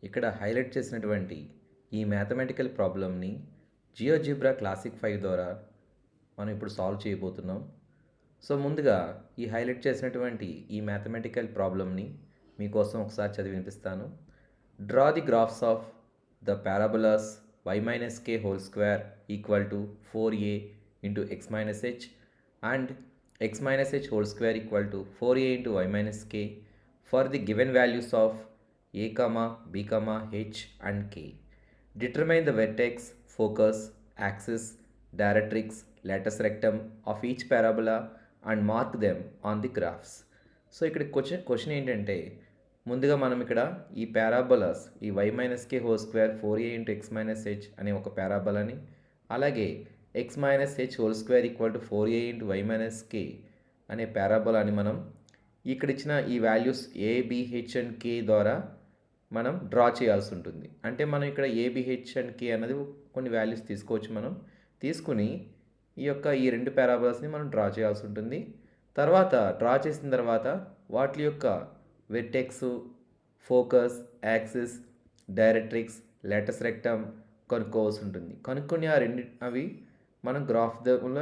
ఇక్కడ హైలైట్ చేసినటువంటి ఈ మ్యాథమెటికల్ ప్రాబ్లమ్ని జియోజిబ్రా క్లాసిక్ 5 ద్వారా మనం ఇప్పుడు సాల్వ్ చేయబోతున్నాం. సో ముందుగా ఈ హైలైట్ చేసినటువంటి ఈ మ్యాథమెటికల్ ప్రాబ్లమ్ని మీకోసం ఒకసారి చదివి వినిపిస్తాను. Draw the graphs of the parabolas y minus k whole square equal to 4a into x minus h and x minus h whole square equal to 4a into y minus k for the given values of a, b, h and k. Determine the vertex, focus, axis, directrix, latus rectum of each parabola and mark them on the graphs. So ఇక్కడ question ఏంటంటే ముందుగా మనం ఇక్కడ ఈ parabolas ఈ y minus K whole square 4a into X minus H అనే ఒక పారాబోలాని, అలాగే X minus H whole square equal to 4a into Y minus K అనే పారాబోలాని మనం ఇక్కడ ఇచ్చిన ఈ values A, B, H and K ద్వారా మనం డ్రా చేయాల్సి ఉంటుంది. అంటే మనం ఇక్కడ A, B, H and K అనేది కొన్ని వాల్యూస్ తీసుకోవచ్చు. మనం తీసుకుని ఈ రెండు పారాబోలాస్ని మనం డ్రా చేయాల్సి ఉంటుంది. తర్వాత డ్రా చేసిన తర్వాత వాటి యొక్క vertex, focus, axis, directrix, latus rectum కనుక్కోవాల్సి ఉంటుంది. కనుక్కొని అవి మనం గ్రాఫ్ దగ్గర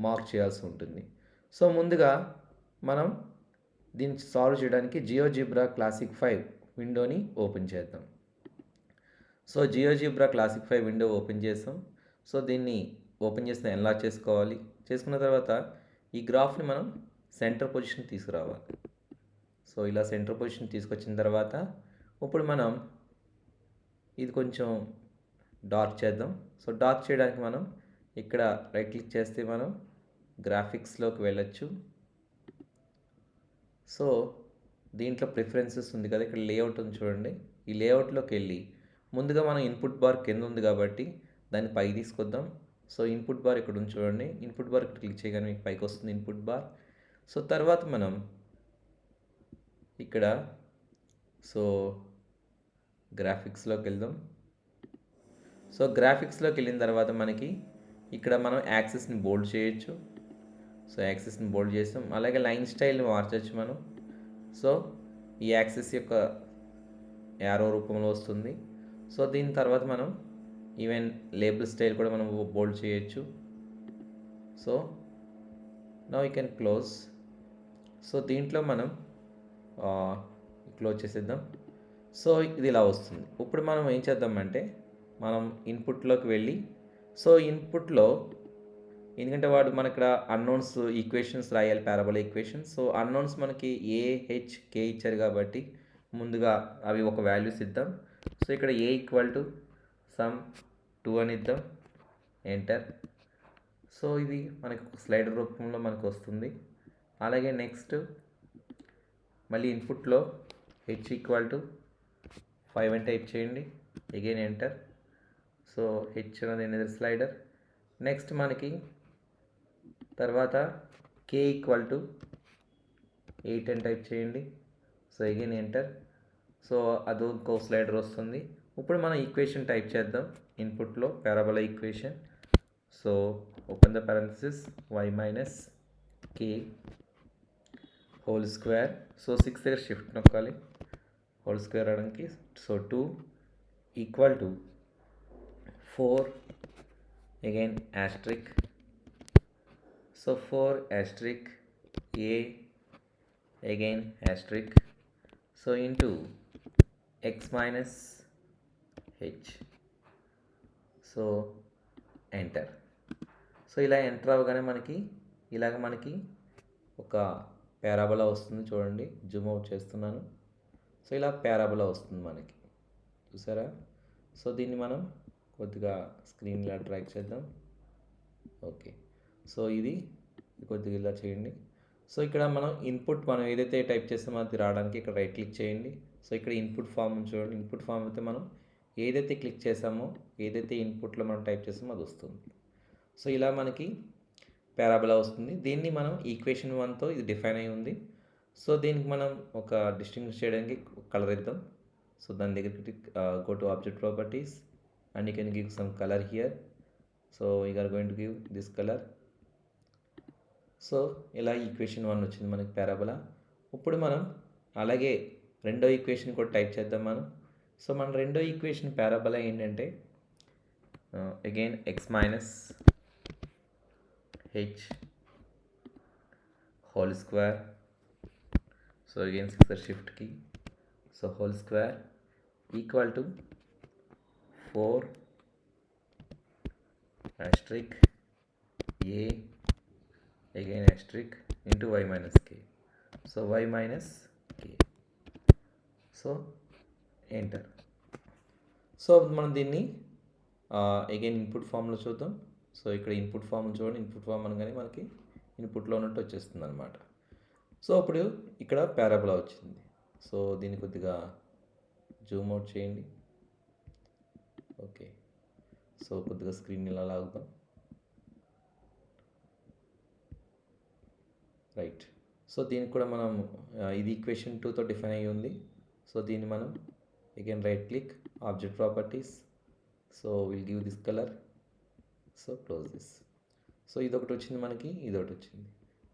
మార్క్ చేయాల్సి ఉంటుంది. సో ముందుగా మనం దీన్ని సాల్వ్ చేయడానికి జియోజిబ్రా క్లాసిక్ 5 విండోని ఓపెన్ చేద్దాం. So GeoGebra classic 5 window open చేస్తాం. సో దీన్ని ఓపెన్ చేసిన ఎలా చేసుకోవాలి, చేసుకున్న తర్వాత ఈ గ్రాఫ్ని మనం సెంటర్ పొజిషన్ తీసుకురావాలి. సో ఇలా సెంటర్ పొజిషన్ తీసుకొచ్చిన తర్వాత ఇప్పుడు మనం ఇది కొంచెం డార్క్ చేద్దాం. సో డార్క్ చేయడానికి మనం ఇక్కడ రైట్ క్లిక్ చేస్తే మనం గ్రాఫిక్స్లోకి వెళ్ళచ్చు. సో దీంట్లో ప్రిఫరెన్సెస్ ఉంది కదా, ఇక్కడ లేఅవుట్ ఉంది చూడండి. ఈ లేఅవుట్లోకి వెళ్ళి ముందుగా మనం ఇన్పుట్ బార్ కింద ఉంది కాబట్టి దాన్ని పైకి తీసుకొద్దాం. సో ఇన్పుట్ బార్ ఇక్కడ ఉంది చూడండి. ఇన్పుట్ బార్ ఇక్కడ క్లిక్ చేయగానే మీకు పైకి వస్తుంది ఇన్పుట్ బార్. సో తర్వాత మనం ఇక్కడ గ్రాఫిక్స్లోకి వెళ్దాం. సో గ్రాఫిక్స్లోకి వెళ్ళిన తర్వాత మనకి ఇక్కడ మనం యాక్సిస్ని బోల్డ్ చేయొచ్చు. సో యాక్సిస్ని బోల్డ్ చేస్తాం. అలాగే లైన్ స్టైల్ని మార్చవచ్చు మనం. సో ఈ యాక్సిస్ యొక్క యారో రూపంలో వస్తుంది. సో దీని తర్వాత మనం ఈవెన్ లేబుల్ స్టైల్ కూడా మనం బోల్డ్ చేయొచ్చు. So now you can close. So దీంట్లో మనం క్లోజ్ చేసేద్దాం. సో ఇది ఇలా వస్తుంది. ఇప్పుడు మనం ఏం చేద్దామంటే మనం ఇన్పుట్లోకి వెళ్ళి, సో ఇన్పుట్లో ఎందుకంటే వాడు మన ఇక్కడ అన్నోన్స్ ఈక్వేషన్స్ రాయాలి, పారాబోలా ఈక్వేషన్స్. సో అన్నోన్స్ మనకి ఏ, హెచ్, కే ఇచ్చారు కాబట్టి ముందుగా అవి ఒక వాల్యూస్ ఇద్దాం. సో ఇక్కడ ఏ ఈక్వల్ టు సమ్ 2 అని ఇద్దాం, ఎంటర్. సో ఇది మనకి ఒక స్లైడర్ రూపంలో మనకు వస్తుంది. అలాగే నెక్స్ట్ మళ్ళీ ఇన్పుట్లో హెచ్ ఈక్వల్ టు 5 అని టైప్ చేయండి, అగైన్ ఎంటర్. సో హెచ్ అనేది ఎనదర్ స్లైడర్. నెక్స్ట్ మనకి తర్వాత కే ఈక్వల్ టు 8 అని టైప్ చేయండి. So again enter. సో అది ఇంకో స్లైడర్ వస్తుంది. ఇప్పుడు మనం ఈక్వేషన్ టైప్ చేద్దాం ఇన్పుట్లో, parabola equation. So open the parenthesis y minus K whole square. So 6 దగ్గర షిఫ్ట్ నొక్కాలి హోల్ స్క్వేర్ అవడానికి. So 2 equal to 4 again asterisk. So 4 asterisk a again asterisk. So into X minus H. So enter. So ఇలా enter అవ్వగానే మనకి ఒక parabola వస్తుంది చూడండి. Zoom out చేస్తున్నాను. So ఇలా పారాబోలా వస్తుంది మనకి, చూసారా. సో దీన్ని మనం కొద్దిగా స్క్రీన్ ఇలా డ్రాగ్ చేద్దాం. ఓకే. సో ఇది కొద్దిగా ఇలా చేయండి. సో ఇక్కడ మనం ఏదైతే టైప్ చేస్తామో అది రావడానికి ఇక్కడ రైట్ క్లిక్ చేయండి. సో ఇక్కడ ఇన్పుట్ ఫామ్ చూడండి. ఇన్పుట్ ఫామ్ అయితే మనం ఏదైతే క్లిక్ చేసామో, ఏదైతే ఇన్పుట్లో మనం టైప్ చేస్తామో అది వస్తుంది. సో ఇలా మనకి పారాబోలా వస్తుంది. దీన్ని మనం ఈక్వేషన్ 1తో ఇది డిఫైన్ అయి ఉంది. సో దీనికి మనం ఒక డిస్టింగ్విష్ చేయడానికి కలర్ ఇద్దాం. సో దాని దగ్గరికి go to object properties and you can give some colour here. So you are going to give this colour. So ఇలా ఈక్వేషన్ 1 వచ్చింది మనకి పారాబోలా. ఇప్పుడు మనం అలాగే రెండో ఈక్వేషన్ కూడా టైప్ చేద్దాం మనం. సో మన రెండో ఈక్వేషన్ పారాబోలా ఏంటంటే again X minus H whole square. So again sixer షిఫ్ట్కి, so whole square equal to 4 asterisk a again asterisk into y minus k. So y minus k. So enter. So మనం దీన్ని again input ఫామ్లో చూద్దాం. So ఇక్కడ input form చూడండి, input form అనగానే మనకి ఇన్పుట్లో ఉన్నట్టు వచ్చేస్తుంది అనమాట. సో అప్పుడు ఇక్కడ పారాబోలా వచ్చింది. సో దీన్ని కొద్దిగా జూమ్ అవుట్ చేయండి. ఓకే, సో కొద్దిగా స్క్రీన్ ఇలా లాగుదాం. రైట్. సో దీనికి కూడా మనం ఇది ఈక్వేషన్ 2తో డిఫైన్ అయ్యి ఉంది. సో దీన్ని మనం again right click, object properties. So will give this colour. So close this. So ఇదొకటి వచ్చింది మనకి, ఇదొకటి వచ్చింది.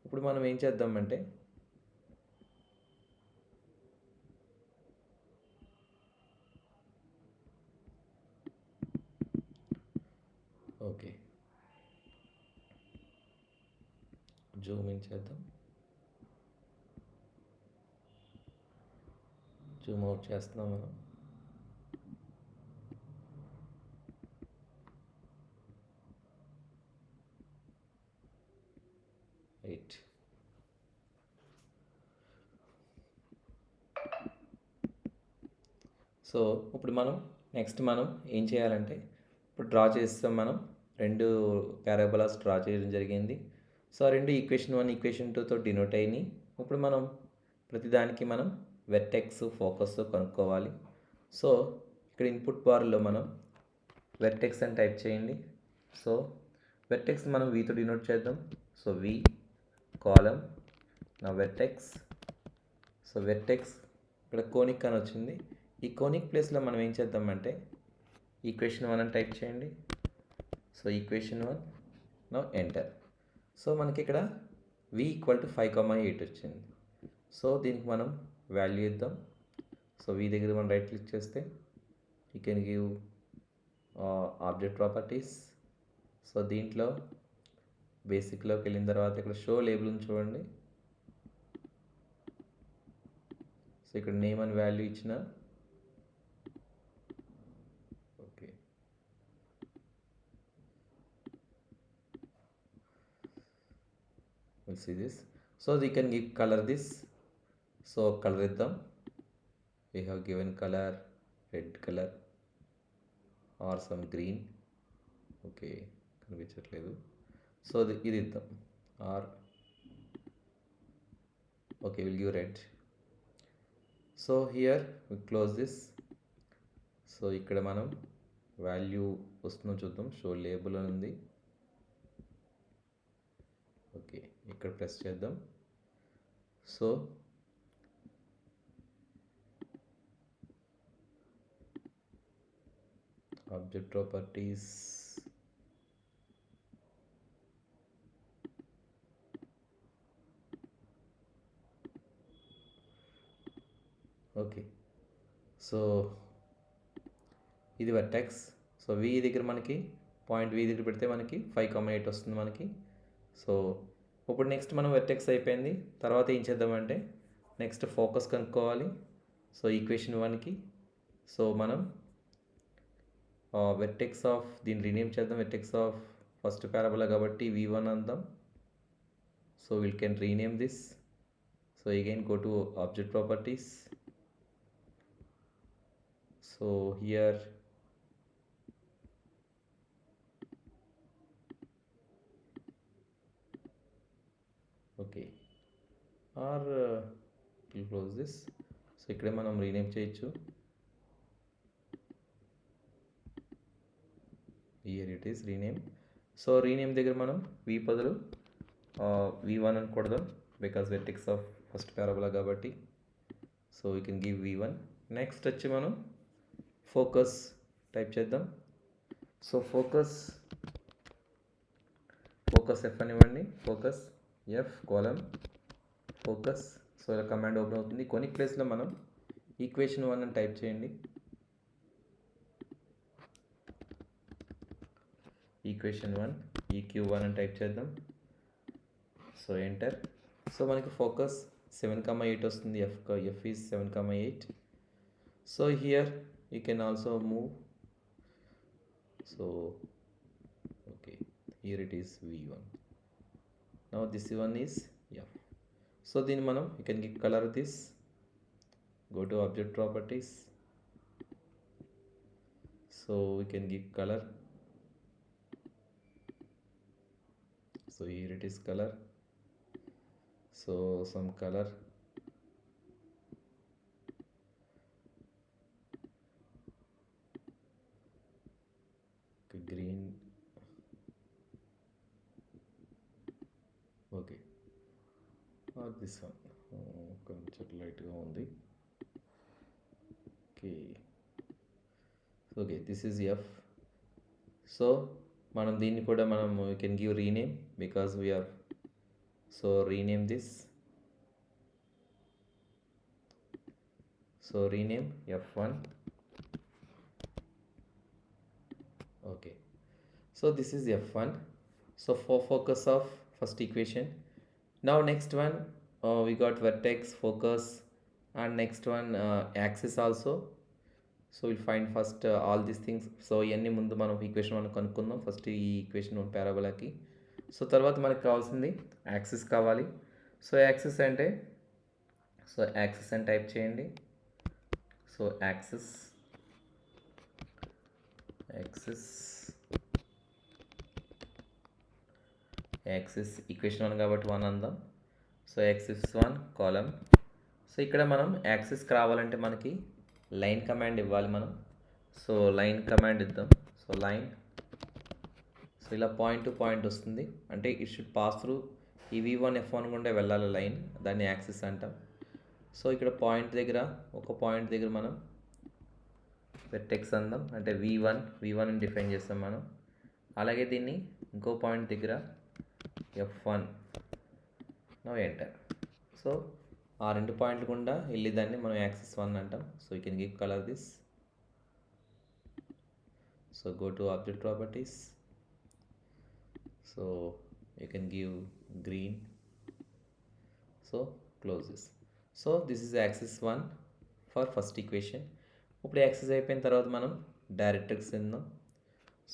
ఇప్పుడు మనం ఏం చేద్దామంటే ఓకే జూమ్ ఇన్ చేద్దాం, జూమ్ అవుట్ చేస్తున్నాం మనం. రైట్. సో ఇప్పుడు మనం నెక్స్ట్ మనం ఏం చేయాలంటే ఇప్పుడు డ్రా చేస్తాం. మనం రెండు పారాబోలాస్ డ్రా చేయడం జరిగింది. సో ఆ రెండు ఈక్వేషన్ 1 ఈక్వేషన్ 2తో డినోట్ అయినాయి. ఇప్పుడు మనం ప్రతిదానికి మనం వెర్టెక్స్ ఫోకస్ కనుక్కోవాలి. సో ఇక్కడ ఇన్పుట్ బార్లో మనం వెర్టెక్స్ అని టైప్ చేయండి. సో వెర్టెక్స్ మనం వీతో డినోట్ చేద్దాం. సో వి కాలం నా వెర్టెక్స్. సో వెర్టెక్స్ ఇక్కడ కోనిక్ అని వచ్చింది. ఈ కోనిక్ ప్లేస్లో మనం ఏం చేద్దామంటే ఈక్వేషన్ 1 అని టైప్ చేయండి. So equation 1 now enter. So మనకి ఇక్కడ v ఈక్వల్ టు 5,8 వచ్చింది. సో దీనికి మనం వాల్యూ ఇద్దాం. సో v దగ్గర మనం రైట్ క్లిక్ చేస్తే you can give object properties. So దీంట్లో బేసిక్లోకి వెళ్ళిన తర్వాత ఇక్కడ షో లేబుల్ ఉంది చూడండి. సో ఇక్కడ నేమ్ అని వాల్యూ ఇచ్చిన okay. Will see this. So we can give colour this. So colour ఇద్దాం. We have given colour red colour or some green. Okay, కనిపించట్లేదు. సో ఇది ఇద్దాం or okay, will give red. So here we close this. So ఇక్కడ మనం value వస్తుందో చూద్దాం. Show label అని ఉంది. ఓకే, ఇక్కడ ప్రెస్ చేద్దాం. So object properties, okay. So ఇది వర్టెక్స్. సో వి దగ్గర మనకి పాయింట్ వి దగ్గర పెడితే మనకి 5,8 వస్తుంది మనకి. సో ఇప్పుడు నెక్స్ట్ మనం వెర్టెక్స్ అయిపోయింది. తర్వాత ఏం చేద్దామంటే నెక్స్ట్ ఫోకస్ కనుక్కోవాలి. సో ఈక్వేషన్ 1కి సో మనం వెర్టెక్స్ ఆఫ్ దీన్ని రీనేమ్ చేద్దాం. వెర్టెక్స్ ఆఫ్ ఫస్ట్ పారాబోలా కాబట్టి v1 అందాం. So will can rename this. So again go to object properties. So here okay, or we'll close this. So ikkade manam rename cheyochu. Here it is rename. So rename దగ్గర మనం v బదులు v1 అని కొడదాం because vertex of first parabola కాబట్టి. So we can give v1. Next వచ్చి మనం focus type చేద్దాం. So focus F అనివ్వండి. Focus F colon focus. So ఇలా కమాండ్ ఓపెన్ అవుతుంది. కొన్ని ప్లేస్లో మనం ఈక్వేషన్ 1 అని టైప్ చేయండి. ఈక్వేషన్ 1 EQ1 అని టైప్ చేద్దాం. So enter. సో మనకి ఫోకస్ 7,8 వస్తుంది. F is 7,8. So here you can also move. So okay, here it is V1. Now this one is F. So then మనం you can give color this. Go to object properties. So we can give color. So here it is color. So some color. Green. Okay. Or this one. కొంచెం లైట్గా ఉంది. Okay this is F. So మనం దీన్ని కూడా మనం we can give rename because we are so rename this. So rename F1. Okay so this is F1. So for focus of first equation. Now next one we got vertex, focus, and next one axis also. So we'll find first all these things. So ఇవన్నీ ముందు మనం equation 1 కనుక్కుందాం. First ఈ equation 1 పారాబోలాకి. So తర్వాత మనకు కావాల్సింది axis కావాలి. So axis అంటే సో యాక్సిస్ అని టైప్ చేయండి. సో యాక్సిస్ ఈక్వేషన్ 1 కాబట్టి 1 అందాం. So axis 1 column. సో ఇక్కడ మనం యాక్సిస్కి రావాలంటే మనకి లైన్ కమాండ్ ఇవ్వాలి మనం. సో లైన్ కమాండ్ ఇద్దాం. So line. సో ఇలా పాయింట్ టు పాయింట్ వస్తుంది, అంటే ఇట్ షుడ్ పాస్ త్రూ ఈ V1 F1 గుండా వెళ్ళాలి లైన్, దాన్ని యాక్సిస్ అంటాం. సో ఇక్కడ పాయింట్ దగ్గర ఒక పాయింట్ దగ్గర మనం వెర్టెక్స్ అందాం, అంటే V1 ని డిఫైన్ చేస్తాం మనం. అలాగే దీన్ని ఇంకో పాయింట్ దగ్గర F1. Now enter. సో ఆ రెండు పాయింట్లు గుండా వెళ్ళి దాన్ని మనం యాక్సిస్ 1 అంటాం. So you can give colour this. So go to object properties. So you can give green. So close this. So this is axis 1 for first equation. ఇప్పుడు axis అయిపోయిన తర్వాత మనం డైరెక్ట్రిక్స్ ఇందాం.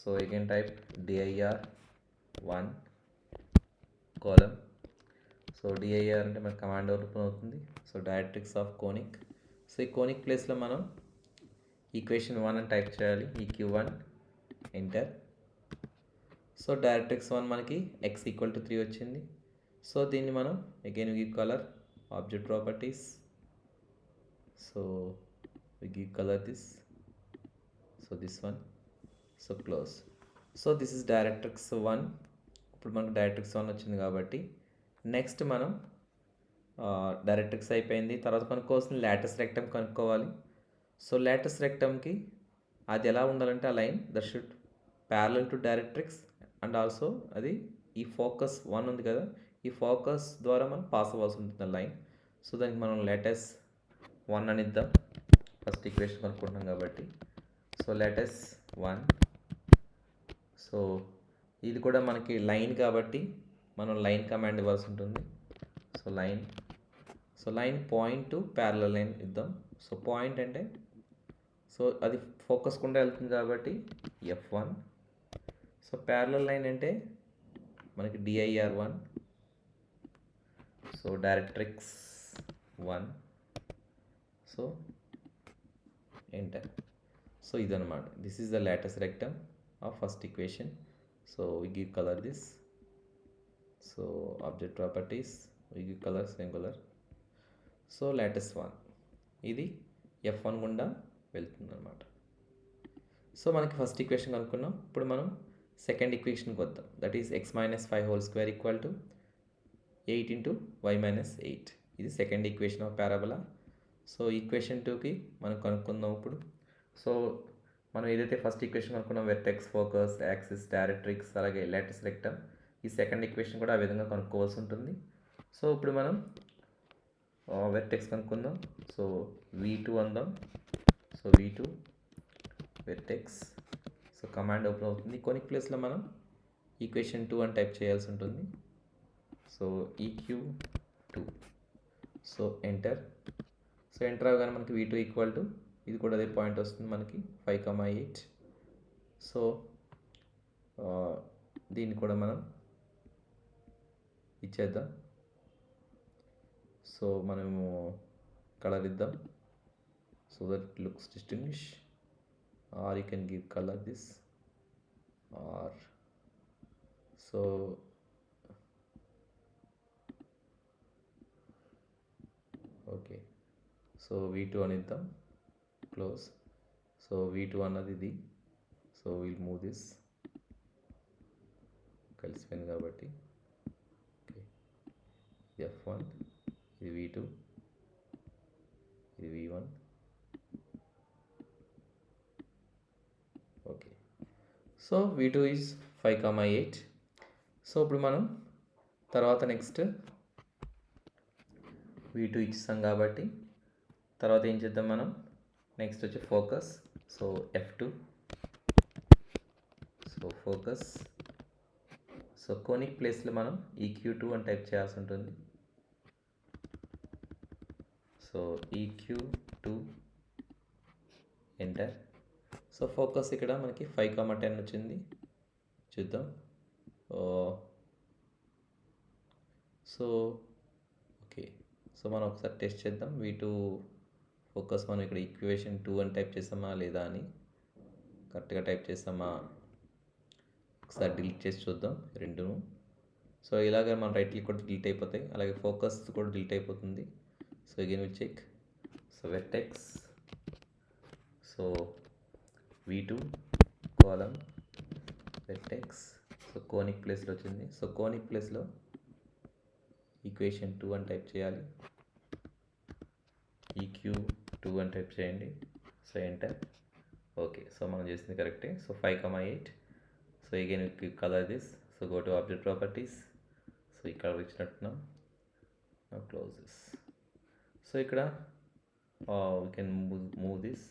So you can type dir1 colon. So dir అంటే మనకి command open అవుతుంది. So directrix of conic. So ఈ conic ప్లేస్లో మనం ఈక్వేషన్ 1 అని టైప్ చేయాలి. EQ1 enter. సో డైరెక్ట్రిక్స్ 1 మనకి x = 3 వచ్చింది. సో దీన్ని మనం again give colour, object properties. So we give color this. So this one. So close. So this is directrix 1. ఇప్పుడు మనకు డైరెక్ట్రిక్స్ 1 వచ్చింది కాబట్టి నెక్స్ట్ మనం డైరెక్ట్రిక్స్ అయిపోయింది. తర్వాత కనుక్కోవాల్సిన లాటస్ రెక్టమ్ కనుక్కోవాలి. సో లాటస్ రెక్టమ్కి అది ఎలా ఉండాలంటే ఆ line that should parallel to directrix and also అది ఈ ఫోకస్ 1 ఉంది కదా, ఈ ఫోకస్ ద్వారా మనం పాస్ అవ్వాల్సి ఉంటుంది ఆ లైన్. సో దానికి మనం లాటస్ 1 అని ఇద్దాం. ఫస్ట్ ఈక్వేషన్ కనుక్కుంటున్నాం కాబట్టి. So Lotus 1. సో ఇది కూడా మనకి లైన్ కాబట్టి మనం లైన్ కమాండ్ ఇవ్వాల్సి ఉంటుంది. So line point to parallel line ఇద్దాం. సో పాయింట్ అంటే సో అది ఫోకస్ కుండా వెళ్తుంది కాబట్టి F1. సో ప్యారలల్ లైన్ అంటే మనకి dir1. So directrix 1. So enter. So ఇదన్నమాట. This is the latus rectum of first equation. So we give color this. So object properties, we give color, same color. So Lotus 1 ఇది F1 గుండా వెళ్తుంది అనమాట. So మనకి first equation కనుక్కున్నాం. ఇప్పుడు మనం second ఈక్వేషన్కి వద్దాం. That is x - 5² = 8 × y - 8. ఇది second equation of parabola. So equation 2కి మనం కనుక్కుందాం ఇప్పుడు. సో మనం ఏదైతే ఫస్ట్ ఈక్వేషన్ కనుక్కున్నాం వెర్టెక్స్, ఫోకస్, యాక్సిస్, డైరెక్ట్రిక్స్, అలాగే లాటస్ రెక్టమ్, ఈ సెకండ్ ఈక్వేషన్ కూడా ఆ విధంగా కనుక్కోవాల్సి ఉంటుంది. సో ఇప్పుడు మనం వెర్టెక్స్ కనుక్కుందాం. సో V2 అందాం. So V2 vertex. So command open అవుతుంది. కొనిక్ ప్లేస్లో మనం ఈక్వేషన్ 2 అని టైప్ చేయాల్సి ఉంటుంది. So EQ2. So enter. So enter అవగానే మనకి V2 ఈక్వల్ టు ఇది కూడా అదే పాయింట్ వస్తుంది మనకి 5,8. సో దీన్ని కూడా మనం ఇచ్చేద్దాం. సో మనము కలర్ ఇద్దాం so that it looks distinguished, or you can give color this, or so okay. So V2 అని ఇద్దాం, క్లోజ్. సో V2 అన్నది ఇది. సో విల్ మూవ్ దిస్, కలిసిపోయింది కాబట్టి. ఓకే, ఇది F1, ఇది V2, ఇది V1. Okay, so V2 is 5,8. So ఇప్పుడు మనం తర్వాత నెక్స్ట్ V2 ఇచ్చేస్తాం కాబట్టి తర్వాత ఏం చేద్దాం మనం, నెక్స్ట్ వచ్చి focus. So F2. So focus. So conic ప్లేస్లో మనం EQ2 అని టైప్ చేయాల్సి ఉంటుంది. So EQ2 enter. So focus ఇక్కడ మనకి 5,10 వచ్చింది, చూద్దాం. సో ఓకే, సో మనం ఒకసారి టెస్ట్ చేద్దాం. V2 ఫోకస్ మనం ఇక్కడ ఈక్వేషన్ 2 అని టైప్ చేస్తామా లేదా అని, కరెక్ట్గా టైప్ చేస్తామా ఒకసారి డిలీట్ చేసి చూద్దాం రెండును. సో ఇలాగ మన రైట్ క్లిక్ కూడా డిలీట్ అయిపోతాయి, అలాగే ఫోకస్ కూడా డిలీట్ అయిపోతుంది. So again will check. So vertex. So V2 కాలం వెర్టెక్స్. సో కోనిక్ ప్లేస్లో వచ్చింది. సో కోనిక్ ప్లేస్లో ఈక్వేషన్ 2 అని టైప్ చేయాలి, EQ2 అని టైప్ చేయండి. So enter. ఓకే, సో మనం చేసింది కరెక్టే. So 5,8. So again colour this. So go to object properties. So ఇక్కడ ఇచ్చినట్టున్నాం, క్లోజ్ దిస్. సో ఇక్కడ we can move this.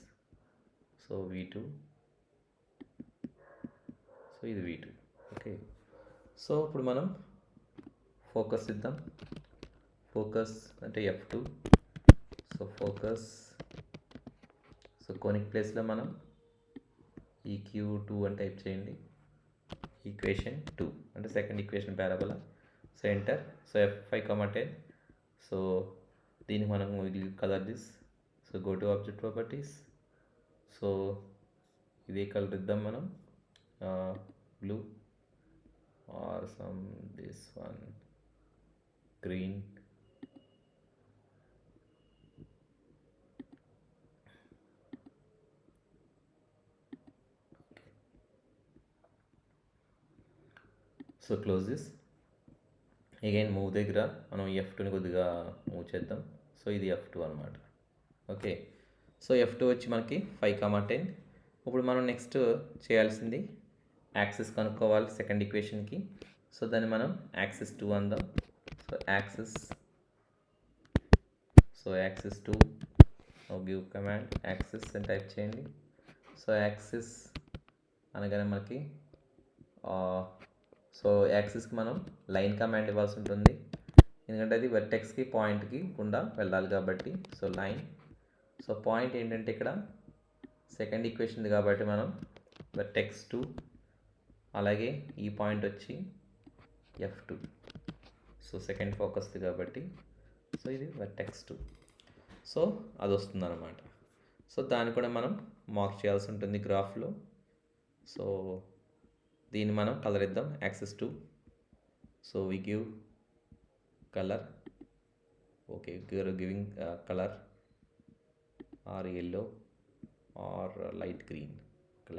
So V2. So ఇది V2. ఓకే, సో ఇప్పుడు మనం ఫోకస్ ఇద్దాం. ఫోకస్ అంటే F2. So focus. So conic ప్లేస్లో మనం EQ2 అని టైప్ చేయండి, ఈక్వేషన్ 2 అంటే second equation parabola. So enter. So F5,10. So దీన్ని మనం colour this. So go to object properties. So ఇదే కలర్ ఇద్దాం మనం, blue, or some this one green. So close this. Again move దగ్గర మనం F2ని కొద్దిగా మూవ్ చేద్దాం. సో ఇది F2 అనమాట. ఓకే, సో F2 వచ్చి మనకి 5,10. ఇప్పుడు మనం నెక్స్ట్ చేయాల్సింది యాక్సిస్ కనుక్కోవాలి సెకండ్ ఈక్వేషన్కి. సో దాన్ని మనం యాక్సిస్ 2 అందాం. So axis. So axis 2 give command axis అని టైప్ చేయండి. సో యాక్సిస్ అనగానే మనకి సో యాక్సిస్కి మనం లైన్ కమాండ్ ఇవ్వాల్సి ఉంటుంది, ఎందుకంటే అది వెర్టెక్స్కి పాయింట్కి గుండా వెళ్ళాలి కాబట్టి. So line. సో పాయింట్ ఏంటంటే ఇక్కడ సెకండ్ ఈక్వేషన్ కాబట్టి మనం వెర్టెక్స్ 2, అలాగే ఈ పాయింట్ వచ్చి F2. సో సెకండ్ ఫోకస్ది కాబట్టి సో ఇది వెర్టెక్స్ 2. సో అది వస్తుంది అన్నమాట. సో దాన్ని కూడా మనం మార్క్ చేయాల్సి ఉంటుంది గ్రాఫ్లో. సో దీన్ని మనం కలర్ ఇద్దాం, axis 2. So we give colour. Okay, giving colour or yellow or light green.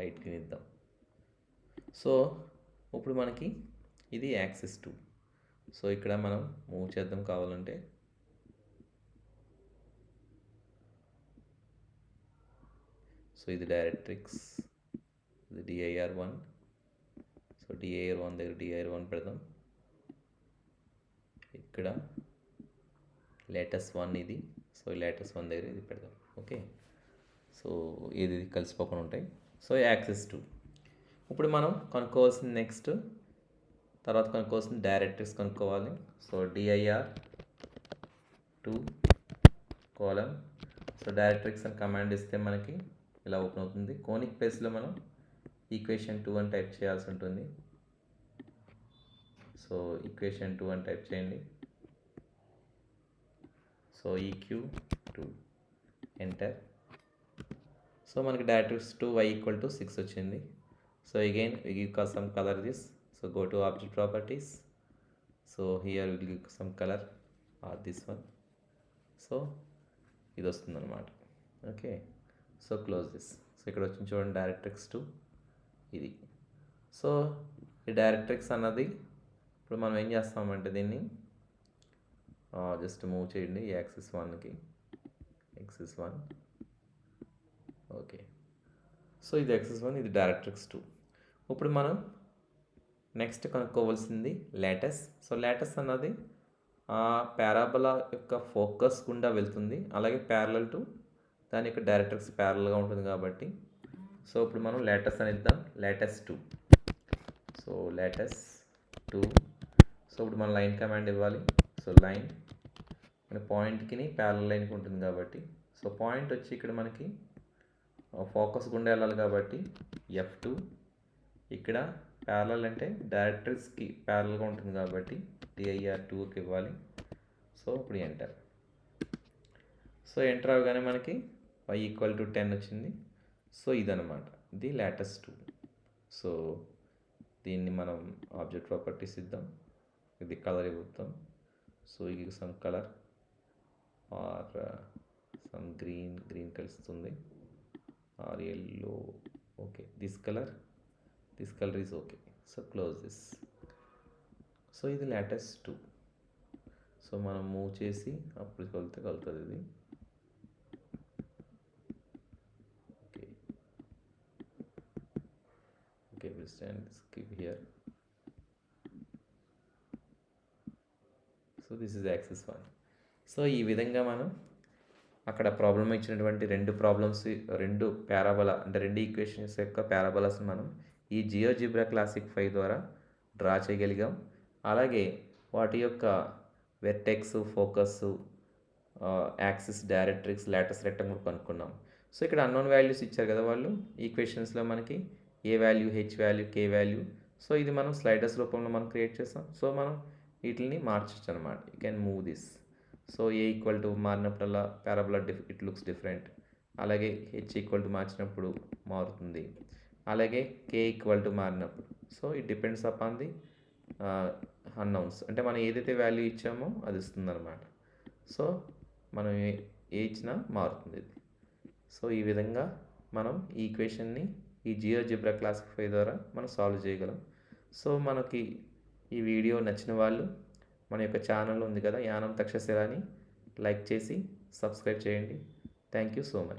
Light green ఇద్దాం. సో ఇప్పుడు మనకి ఇది యాక్సిస్ 2. సో ఇక్కడ మనం మూవ్ చేద్దాం కావాలంటే. సో ఇది డైరెక్ట్రిక్స్, ఇది DIR1. సో DIR1 దగ్గర DIR1 పెడదాం. ఇక్కడ లేటెస్ట్ 1 ఇది. సో లేటెస్ట్ 1 దగ్గర ఇది పెడదాం. ఓకే, సో ఇది కలిసిపోకుండా ఉంటాయి. So axis 2. ఇప్పుడు మనం కనుక్కోవాల్సింది నెక్స్ట్ తర్వాత కనుక్కోవాల్సిన డైరెక్ట్రిక్స్ కనుక్కోవాలి. So dir 2 colon. So directrix అని కమాండ్ ఇస్తే మనకి ఇలా ఓపెన్ అవుతుంది. కోనిక్ ప్లేస్లో మనం ఈక్వేషన్ 2 అని టైప్ చేయాల్సి ఉంటుంది. సో ఈక్వేషన్ 2 అని టైప్ చేయండి. So EQ2 enter. సో మనకి డైరెక్ట్రిక్స్ 2y = 6 వచ్చింది. So again we give some color this. So go to object properties. So here we will give some color or this one. So ఇది వస్తుంది అనమాట. Okay, so close this. So ఇక్కడ వచ్చింది చూడండి directrix 2 ఇది. So ఈ directrix అన్నది ఇప్పుడు మనం ఏం చేస్తామంటే దీన్ని జస్ట్ మూవ్ చేయండి యాక్సిస్ 1కి, యాక్సిస్ 1. ఓకే, సో ఇది యాక్సిస్ 1, ఇది డైరెక్ట్రిక్స్ 2. ఇప్పుడు మనం నెక్స్ట్ కనుక్కోవాల్సింది లేటస్. సో లేటస్ అన్నది ఆ పారాబోలా యొక్క ఫోకస్ గుండా వెళ్తుంది, అలాగే ప్యారలల్ టు దాని యొక్క డైరెక్ట్రిక్స్ ప్యారలల్గా ఉంటుంది కాబట్టి సో ఇప్పుడు మనం లేటస్ అని ఇద్దాం, లేటస్ 2. So let's 2. సో ఇప్పుడు మనం లైన్ కమాండ్ ఇవ్వాలి. సో లైన్ మన పాయింట్కి ప్యారలల్ లైన్కి ఉంటుంది కాబట్టి సో పాయింట్ వచ్చి ఇక్కడ మనకి ఫోకస్ గుండా వెళ్ళాలి కాబట్టి F2. ఇక్కడ ప్యారలల్ అంటే డైరెక్ట్రిక్స్కి ప్యారలల్గా ఉంటుంది కాబట్టి dir2కి ఇవ్వాలి. సో ఇప్పుడు ఎంటర్. సో ఎంటర్ అవగానే మనకి y = 10 వచ్చింది. సో ఇదనమాట, ఇది లేటస్ 2. సో దీన్ని మనం ఆబ్జెక్ట్ ప్రాపర్టీస్ ఇద్దాం, ఇది కలర్ ఇవ్వుతాం. సో ఇది some colour or some green కలుస్తుంది or yellow. Okay, this colour is okay. So close this. So ఇది లేటస్ 2. సో మనం మూవ్ చేసి అప్పుడు కలుగుతుంది ఇది. Okay okay, will stand skip here. So this is axis 1. So ఈ విధంగా మనం అక్కడ ప్రాబ్లం ఇచ్చినటువంటి రెండు పారాబోలా అంటే రెండు ఈక్వేషన్స్ యొక్క పారాబోలాస్ని మనం ఈ జియోజిబ్రా క్లాసిక్ 5 ద్వారా డ్రా చేయగలిగాం. అలాగే వాటి యొక్క vertex, focus, axis, directrix, latus rectangle కనుక్కున్నాం. సో ఇక్కడ అన్నోన్ వాల్యూస్ ఇచ్చారు కదా వాళ్ళు ఈక్వేషన్స్లో మనకి A value, H value, K value. So ఇది మనం స్లైడర్స్ రూపంలో మనం క్రియేట్ చేస్తాం. సో మనం వీటిని మార్చచ్చు అనమాట. You can move this. So A = మారినప్పుడల్లా పారాబోలా ఇట్ లుక్స్ డిఫరెంట్. అలాగే హెచ్ = మార్చినప్పుడు మారుతుంది. అలాగే కే = మారినప్పుడు. So it depends upon the unknowns, అంటే మనం ఏదైతే వాల్యూ ఇచ్చామో అది ఇస్తుంది అనమాట. సో మనం ఏ ఇచ్చినా మారుతుంది ఇది. సో ఈ విధంగా మనం ఈ ఈక్వేషన్ని ఈ జియోజిబ్రా క్లాసిక్ 5 ద్వారా మనం సాల్వ్ చేయగలం. సో మనకి ఈ వీడియో నచ్చిన వాళ్ళు మన యొక్క ఛానల్ ఉంది కదా యానం తక్షశిల అని, లైక్ చేసి సబ్స్క్రైబ్ చేయండి. Thank you so much.